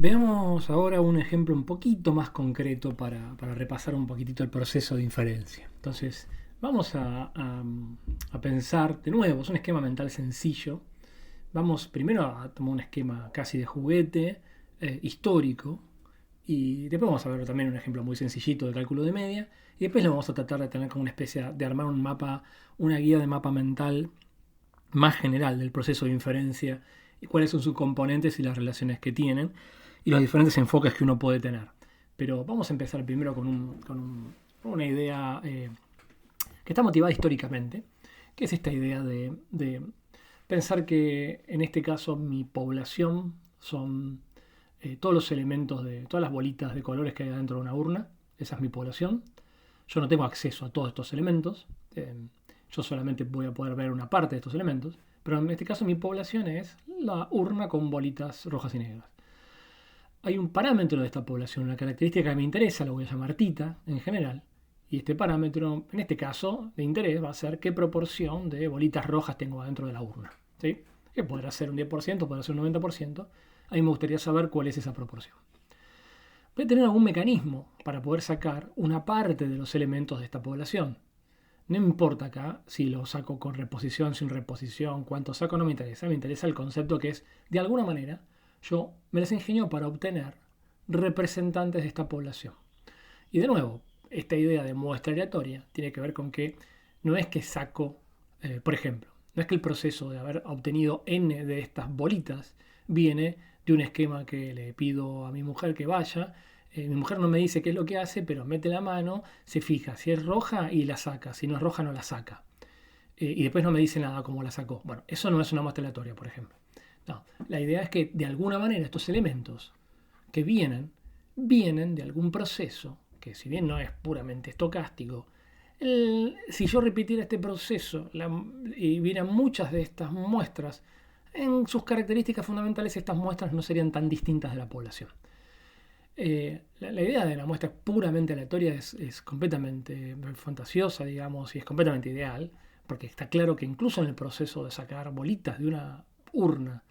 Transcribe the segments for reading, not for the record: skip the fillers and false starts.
Veamos ahora un ejemplo un poquito más concreto para repasar un poquitito el proceso de inferencia. Entonces, vamos a pensar de nuevo, es un esquema mental sencillo. Vamos primero a tomar un esquema casi de juguete, histórico, y después vamos a ver también un ejemplo muy sencillito de cálculo de media, y después lo vamos a tratar de tener como una especie de armar un mapa, una guía de mapa mental más general del proceso de inferencia y cuáles son sus componentes y las relaciones que tienen y los diferentes enfoques que uno puede tener. Pero vamos a empezar primero con una idea que está motivada históricamente, que es esta idea de pensar que en este caso mi población son todos los elementos, todas las bolitas de colores que hay dentro de una urna. Esa es mi población. Yo no tengo acceso a todos estos elementos. Yo solamente voy a poder ver una parte de estos elementos. Pero en este caso mi población es la urna con bolitas rojas y negras. Hay un parámetro de esta población, una característica que me interesa, lo voy a llamar tita en general. Y este parámetro, en este caso, de interés va a ser qué proporción de bolitas rojas tengo dentro de la urna. ¿Sí? Que podrá ser un 10%, podrá ser un 90%. A mí me gustaría saber cuál es esa proporción. Voy a tener algún mecanismo para poder sacar una parte de los elementos de esta población. No importa acá si lo saco con reposición, sin reposición, cuánto saco, no me interesa. Me interesa el concepto que es, de alguna manera, yo me las ingenio para obtener representantes de esta población. Y de nuevo, esta idea de muestra aleatoria tiene que ver con que no es que saco, por ejemplo, no es que el proceso de haber obtenido n de estas bolitas viene de un esquema que le pido a mi mujer que vaya. Mi mujer no me dice qué es lo que hace, pero mete la mano, se fija si es roja y la saca, si no es roja no la saca. Y después no me dice nada cómo la sacó. Bueno, eso no es una muestra aleatoria, por ejemplo. No, la idea es que de alguna manera estos elementos que vienen de algún proceso, que si bien no es puramente estocástico, si yo repitiera este proceso y viera muchas de estas muestras, en sus características fundamentales estas muestras no serían tan distintas de la población. La idea de la muestra puramente aleatoria es completamente fantasiosa, digamos, y es completamente ideal, porque está claro que incluso en el proceso de sacar bolitas de una urna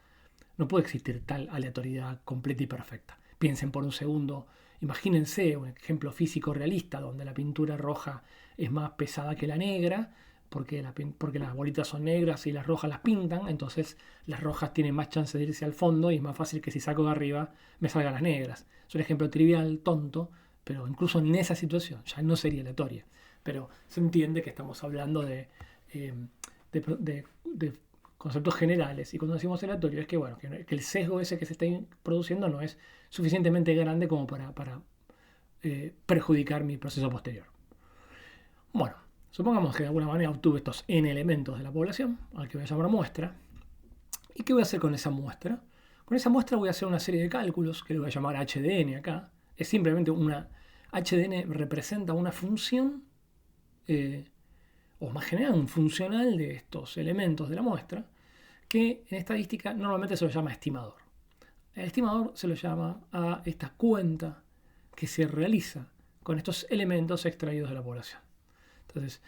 no puede existir tal aleatoriedad completa y perfecta. Piensen por un segundo, imagínense un ejemplo físico realista donde la pintura roja es más pesada que la negra, porque las bolitas son negras y las rojas las pintan, entonces las rojas tienen más chance de irse al fondo y es más fácil que si saco de arriba me salgan las negras. Es un ejemplo trivial, tonto, pero incluso en esa situación ya no sería aleatoria. Pero se entiende que estamos hablando eh, de conceptos generales, y cuando decimos aleatorio es que, bueno, que el sesgo ese que se está produciendo no es suficientemente grande como para perjudicar mi proceso posterior. Bueno, supongamos que de alguna manera obtuve estos n elementos de la población, al que voy a llamar muestra. ¿Y qué voy a hacer con esa muestra? Con esa muestra voy a hacer una serie de cálculos que le voy a llamar HDN acá. Es simplemente una... HDN representa una función, o más general, un funcional de estos elementos de la muestra, que en estadística normalmente se lo llama estimador. El estimador se lo llama a esta cuenta que se realiza con estos elementos extraídos de la población. Entonces,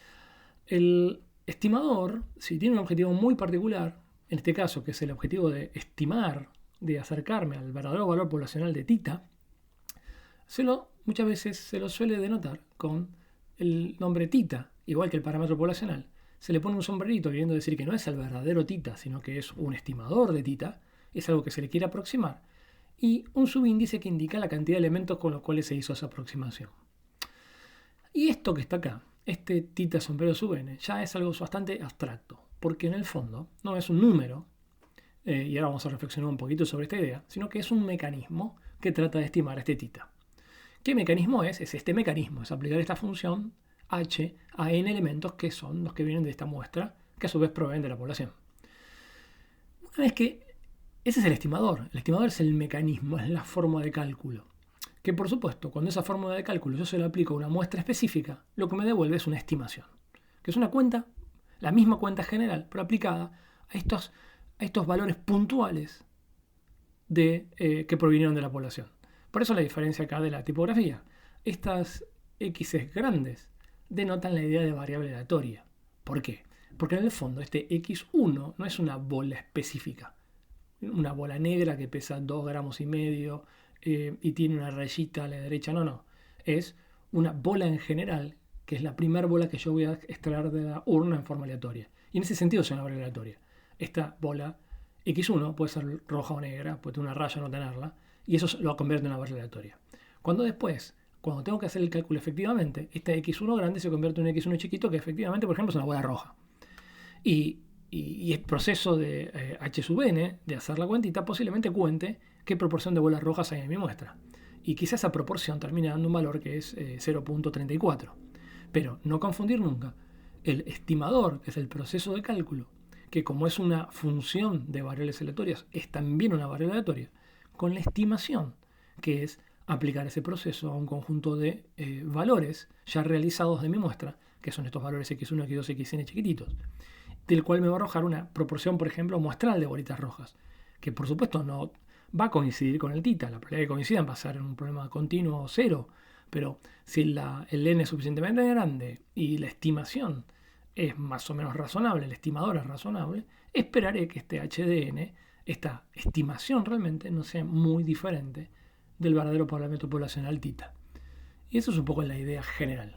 el estimador, si tiene un objetivo muy particular, en este caso, que es el objetivo de estimar, de acercarme al verdadero valor poblacional de tita, muchas veces se lo suele denotar con el nombre tita, igual que el parámetro poblacional. Se le pone un sombrerito queriendo decir que no es el verdadero tita, sino que es un estimador de tita, es algo que se le quiere aproximar, y un subíndice que indica la cantidad de elementos con los cuales se hizo esa aproximación. Y esto que está acá, este tita sombrero sub n, ya es algo bastante abstracto, porque en el fondo no es un número, y ahora vamos a reflexionar un poquito sobre esta idea, sino que es un mecanismo que trata de estimar este tita. ¿Qué mecanismo es? Es este mecanismo, es aplicar esta función h a n elementos que son los que vienen de esta muestra, que a su vez proveen de la población. Una vez que ese es el estimador es el mecanismo, es la forma de cálculo. Que por supuesto, cuando esa fórmula de cálculo yo se la aplico a una muestra específica, lo que me devuelve es una estimación. Que es una cuenta, la misma cuenta general, pero aplicada a estos valores puntuales que provinieron de la población. Por eso la diferencia acá de la tipografía. Estas X grandes denotan la idea de variable aleatoria. ¿Por qué? Porque en el fondo este X1 no es una bola específica. Una bola negra que pesa 2,5 gramos y tiene una rayita a la derecha. No. Es una bola en general, que es la primera bola que yo voy a extraer de la urna en forma aleatoria. Y en ese sentido es una bola aleatoria. Esta bola X1 puede ser roja o negra, puede tener una raya o no tenerla, y eso lo convierte en una bola aleatoria. Cuando tengo que hacer el cálculo efectivamente, este X1 grande se convierte en un X1 chiquito que efectivamente, por ejemplo, es una bola roja. Y el proceso de H sub n, de hacer la cuentita, posiblemente cuente qué proporción de bolas rojas hay en mi muestra. Y quizá esa proporción termine dando un valor que es 0.34. Pero no confundir nunca el estimador, que es el proceso de cálculo, que como es una función de variables aleatorias, es también una variable aleatoria, con la estimación, que es aplicar ese proceso a un conjunto de valores ya realizados de mi muestra, que son estos valores x1, x2, xn chiquititos, del cual me va a arrojar una proporción, por ejemplo, muestral de bolitas rojas, que por supuesto no va a coincidir con el tita. La probabilidad de que coincidan va a ser un problema continuo cero, pero si el n es suficientemente grande y la estimación es más o menos razonable, el estimador es razonable, esperaré que este HDN, esta estimación realmente no sea muy diferente del verdadero parámetro poblacional tita. Y eso es un poco la idea general.